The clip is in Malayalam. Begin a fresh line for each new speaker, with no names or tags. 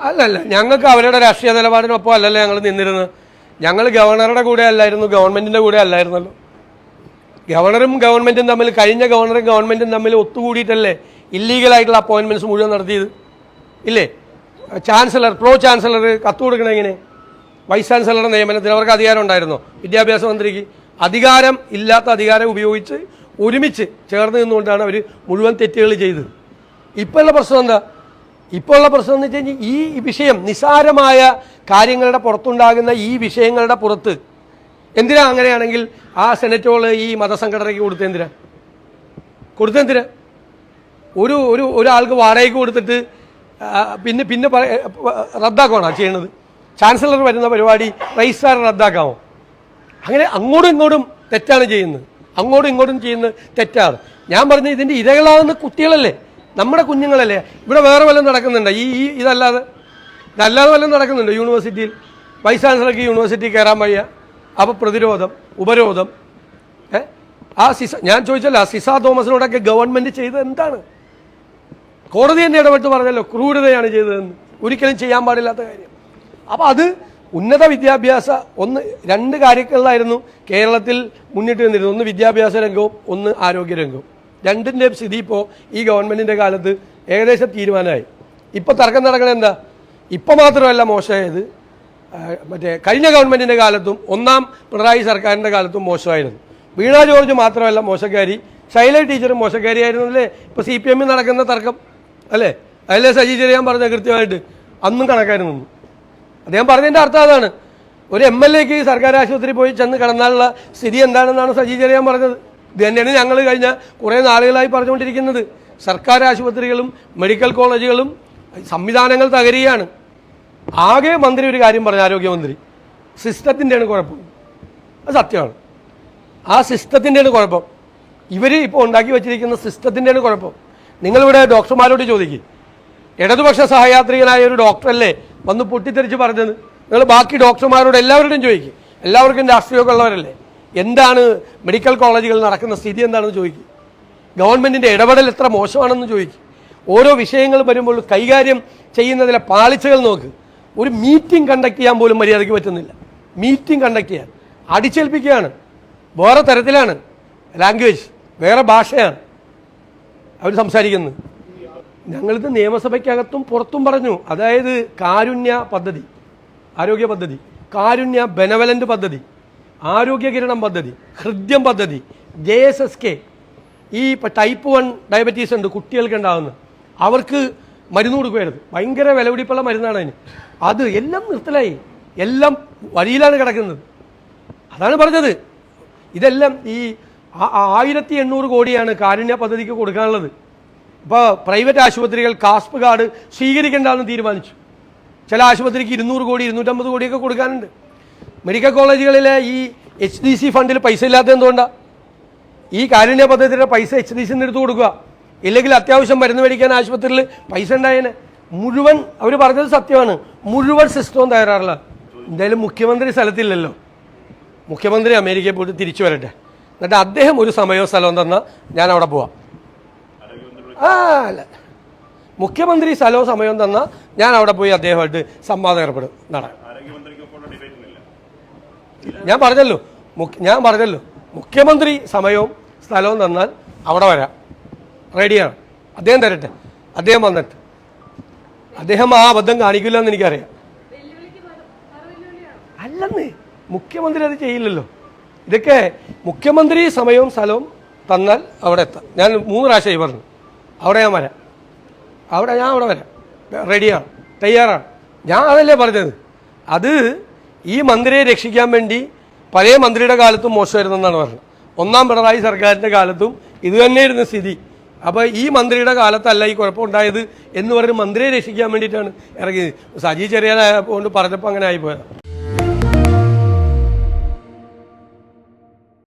അല്ലല്ല, ഞങ്ങൾക്ക് അവരുടെ രാഷ്ട്രീയ നിലപാടിനൊപ്പം അല്ലല്ലോ ഞങ്ങൾ നിന്നിരുന്നത്. ഞങ്ങൾ ഗവർണറുടെ കൂടെ അല്ലായിരുന്നു, ഗവൺമെന്റിന്റെ കൂടെ അല്ലായിരുന്നല്ലോ. ഗവർണറും ഗവൺമെന്റും തമ്മിൽ, കഴിഞ്ഞ ഗവർണറും ഗവൺമെന്റും തമ്മിൽ ഒത്തുകൂടിയിട്ടല്ലേ ഇല്ലീഗലായിട്ടുള്ള അപ്പോയിന്റ്മെന്റ്സ് മുഴുവൻ നടത്തിയത് ഇല്ലേ? ചാൻസലർ, പ്രോ ചാൻസലർ കത്ത് കൊടുക്കണം എങ്ങനെ? വൈസ് ചാൻസലറുടെ നിയമനത്തിന് അവർക്ക് അധികാരം ഉണ്ടായിരുന്നോ? വിദ്യാഭ്യാസ മന്ത്രിക്ക് അധികാരം ഇല്ലാത്ത അധികാരം ഉപയോഗിച്ച് ഒരുമിച്ച് ചേർന്ന് നിന്നുകൊണ്ടാണ് അവർ മുഴുവൻ തെറ്റുകൾ ചെയ്തത്. ഇപ്പോൾ ഉള്ള പ്രശ്നം എന്താ? ഇപ്പോൾ ഉള്ള പ്രശ്നം എന്ന് വെച്ച് കഴിഞ്ഞാൽ ഈ വിഷയം, നിസ്സാരമായ കാര്യങ്ങളുടെ പുറത്തുണ്ടാകുന്ന ഈ വിഷയങ്ങളുടെ പുറത്ത് എന്തിനാ അങ്ങനെയാണെങ്കിൽ ആ സെനറ്റ് ഹോള് ഈ മതസംഘടനയ്ക്ക് കൊടുത്തെന്തിനാ? ഒരു ഒരു ഒരാൾക്ക് വാടകയ്ക്ക് കൊടുത്തിട്ട് പിന്നെ റദ്ദാക്കണോ ചെയ്യണത്? ചാൻസലർ വരുന്ന പരിപാടി രജിസ്ട്രാർ റദ്ദാക്കാമോ? അങ്ങനെ അങ്ങോട്ടും ഇങ്ങോട്ടും തെറ്റാണ് ചെയ്യുന്നത്, അങ്ങോട്ടും ഇങ്ങോട്ടും ചെയ്യുന്നത് തെറ്റാണ്. ഞാൻ പറഞ്ഞ ഇതിൻ്റെ ഇരകളാകുന്ന കുട്ടികളല്ലേ, നമ്മുടെ കുഞ്ഞുങ്ങളല്ലേ. ഇവിടെ വേറെ വല്ലതും നടക്കുന്നുണ്ടോ? ഇതല്ലാതെ വല്ലതും നടക്കുന്നുണ്ടോ? യൂണിവേഴ്സിറ്റിയിൽ വൈസ് ചാൻസലർക്ക് യൂണിവേഴ്സിറ്റി കയറാൻ വയ്യ, അപ്പോൾ പ്രതിരോധം, ഉപരോധം. ഞാൻ ചോദിച്ചല്ലോ, സിസ തോമസിനോടൊക്കെ ഗവൺമെൻറ് ചെയ്തത് എന്താണ്? കോടതി തന്നെ ഇടപെട്ട് പറഞ്ഞല്ലോ, ക്രൂരതയാണ് ചെയ്തതെന്ന്, ഒരിക്കലും ചെയ്യാൻ പാടില്ലാത്ത കാര്യം. അപ്പോൾ അത് ഉന്നത വിദ്യാഭ്യാസ രണ്ട് കാര്യങ്ങളിലായിരുന്നു കേരളത്തിൽ മുന്നിട്ട് നിന്നിരുന്നത്. ഒന്ന് വിദ്യാഭ്യാസ രംഗവും ഒന്ന് ആരോഗ്യ രംഗവും. രണ്ടിൻ്റെയും സ്ഥിതി ഇപ്പോൾ ഈ ഗവൺമെൻറ്റിൻ്റെ കാലത്ത് ഏകദേശം തീരുമാനമായി. ഇപ്പോൾ തർക്കം നടക്കണത് എന്താ? ഇപ്പോൾ മാത്രമല്ല മോശമായത്, മറ്റേ കഴിഞ്ഞ ഗവൺമെൻറ്റിൻ്റെ കാലത്തും ഒന്നാം പിണറായി സർക്കാരിൻ്റെ കാലത്തും മോശമായിരുന്നു. വീണ ജോർജ് മാത്രമല്ല മോശക്കാരി, ശൈല ടീച്ചറും മോശക്കാരിയായിരുന്നു അല്ലേ? ഇപ്പോൾ CPM നടക്കുന്ന തർക്കം അല്ലേ? അതിലെ സജി ചെറിയാൻ പറഞ്ഞ കൃത്യമായിട്ട് അന്നും കണക്കാരും നിന്നു. അദ്ദേഹം പറഞ്ഞതിൻ്റെ അർത്ഥം അതാണ്. ഒരു MLAക്ക് സർക്കാർ ആശുപത്രി പോയി ചെന്ന് കിടന്നാലുള്ള സ്ഥിതി എന്താണെന്നാണ് സജി ചെറിയാൻ പറഞ്ഞത്. ഇത് തന്നെയാണ് ഞങ്ങൾ കഴിഞ്ഞ കുറേ നാളുകളായി പറഞ്ഞുകൊണ്ടിരിക്കുന്നത്. സർക്കാർ ആശുപത്രികളും മെഡിക്കൽ കോളേജുകളും സംവിധാനങ്ങൾ തകരുകയാണ്. ആകെ മന്ത്രി ഒരു കാര്യം പറഞ്ഞു, ആരോഗ്യമന്ത്രി, സിസ്റ്റത്തിൻ്റെയാണ് കുഴപ്പം. അത് സത്യമാണ്. ആ സിസ്റ്റത്തിൻ്റെയാണ് കുഴപ്പം. ഇവർ ഇപ്പോൾ ഉണ്ടാക്കി വെച്ചിരിക്കുന്ന സിസ്റ്റത്തിൻ്റെയാണ് കുഴപ്പം. നിങ്ങളിവിടെ ഡോക്ടർമാരോട് ചോദിക്കും, ഇടതുപക്ഷ സഹയാത്രികനായ ഒരു ഡോക്ടറല്ലേ വന്ന് പൊട്ടിത്തെറിച്ച് പറഞ്ഞത്? നിങ്ങൾ ബാക്കി ഡോക്ടർമാരോട് എല്ലാവരോടും ചോദിക്കും, എല്ലാവർക്കും രാഷ്ട്രീയമൊക്കെ ഉള്ളവരല്ലേ, എന്താണ് മെഡിക്കൽ കോളേജുകളിൽ നടക്കുന്ന സ്ഥിതി എന്താണെന്ന് ചോദിക്കും. ഗവൺമെൻറ്റിൻ്റെ ഇടപെടൽ എത്ര മോശമാണെന്ന് ചോദിക്കും. ഓരോ വിഷയങ്ങൾ വരുമ്പോൾ കൈകാര്യം ചെയ്യുന്നതിലെ പാളിച്ചകൾ നോക്ക്. ഒരു മീറ്റിംഗ് കണ്ടക്ട് ചെയ്യാൻ പോലും മര്യാദയ്ക്ക് പറ്റുന്നില്ല. മീറ്റിംഗ് കണ്ടക്ട് ചെയ്യാൻ അടിച്ചേൽപ്പിക്കുകയാണ്. വേറെ തരത്തിലാണ് ലാംഗ്വേജ്, വേറെ ഭാഷയാണ് അവർ സംസാരിക്കുന്നത്. ഞങ്ങളിത് നിയമസഭയ്ക്കകത്തും പുറത്തും പറഞ്ഞു. അതായത് കാരുണ്യ പദ്ധതി, ആരോഗ്യ പദ്ധതി, കാരുണ്യ ബെനവലൻ്റ് പദ്ധതി, ആരോഗ്യ കിരണം പദ്ധതി, ഹൃദ്യം പദ്ധതി, JSSK, ഈ ടൈപ്പ് 1 ഡയബറ്റീസ് ഉണ്ട് കുട്ടികൾക്ക് ഉണ്ടാകുന്നത്, അവർക്ക് മരുന്ന് കൊടുക്കുമായിരുന്നു. ഭയങ്കര വിലപിടിപ്പുള്ള മരുന്നാണ് അതിന്. അത് എല്ലാം നിർത്തലായി, എല്ലാം വഴിയിലാണ് കിടക്കുന്നത്. അതാണ് പറഞ്ഞത്. ഇതെല്ലാം ഈ 1800 കോടിയാണ് കാരുണ്യ പദ്ധതിക്ക് കൊടുക്കാനുള്ളത്. ഇപ്പോൾ പ്രൈവറ്റ് ആശുപത്രികൾ കാസ്പ് കാർഡ് സ്വീകരിക്കേണ്ടെന്ന് തീരുമാനിച്ചു. ചില ആശുപത്രിക്ക് 200 കോടി 250 കോടിയൊക്കെ കൊടുക്കാനുണ്ട്. മെഡിക്കൽ കോളേജുകളിലെ ഈ HDC ഫണ്ടിൽ പൈസ ഇല്ലാത്ത എന്തുകൊണ്ടാണ്? ഈ കാരുണ്യ പദ്ധതിയുടെ പൈസ HDC എടുത്ത് കൊടുക്കുക. ഇല്ലെങ്കിൽ അത്യാവശ്യം മരുന്ന് മേടിക്കാൻ ആശുപത്രിയിൽ പൈസ ഉണ്ടായേനെ. മുഴുവൻ അവർ പറഞ്ഞത് സത്യമാണ്, മുഴുവൻ സിസ്റ്റവും തയ്യാറാറില്ല. എന്തായാലും മുഖ്യമന്ത്രി സ്ഥലത്തില്ലല്ലോ, മുഖ്യമന്ത്രി അമേരിക്കയിൽ പോയിട്ട് തിരിച്ചു വരട്ടെ, എന്നിട്ട് അദ്ദേഹം ഒരു സമയവും സ്ഥലവും തന്നാൽ ഞാൻ അവിടെ പോവാം. അല്ല, മുഖ്യമന്ത്രി സ്ഥലവും സമയവും തന്നാൽ ഞാൻ അവിടെ പോയി അദ്ദേഹമായിട്ട് സംവാദം ഏർപ്പെടും. ഞാൻ പറഞ്ഞല്ലോ മുഖ്യമന്ത്രി സമയവും സ്ഥലവും തന്നാൽ അവിടെ വരാം, റെഡിയാണ്. അദ്ദേഹം തരട്ടെ, അദ്ദേഹം വന്നിട്ട്. അദ്ദേഹം ആ അബദ്ധം കാണിക്കില്ല എന്ന് എനിക്കറിയാം. അല്ലെന്ന്, മുഖ്യമന്ത്രി അത് ചെയ്യില്ലല്ലോ. ഇതൊക്കെ മുഖ്യമന്ത്രി സമയവും സ്ഥലവും തന്നാൽ അവിടെ എത്താം. ഞാൻ 3 പ്രാവശ്യമായി പറഞ്ഞു, അവിടെ ഞാൻ വരാം, ഞാൻ അവിടെ വരാം, റെഡിയാണ്, തയ്യാറാണ്. ഞാൻ അതല്ലേ പറഞ്ഞത്. അത് ഈ മന്ത്രിയെ രക്ഷിക്കാൻ വേണ്ടി പഴയ മന്ത്രിയുടെ കാലത്തും മോശമായിരുന്നെന്നാണ് പറഞ്ഞത്. ഒന്നാം പിണറായി സർക്കാരിൻ്റെ കാലത്തും ഇത് തന്നെയായിരുന്നു സ്ഥിതി. അപ്പോൾ ഈ മന്ത്രിയുടെ കാലത്തല്ല ഈ കുഴപ്പമുണ്ടായത് എന്ന് പറഞ്ഞ് മന്ത്രിയെ രക്ഷിക്കാൻ വേണ്ടിയിട്ടാണ് ഇറങ്ങിയത്. സജി ചെറിയാനായതുകൊണ്ട് പറഞ്ഞപ്പോൾ അങ്ങനെ ആയിപ്പോയത്.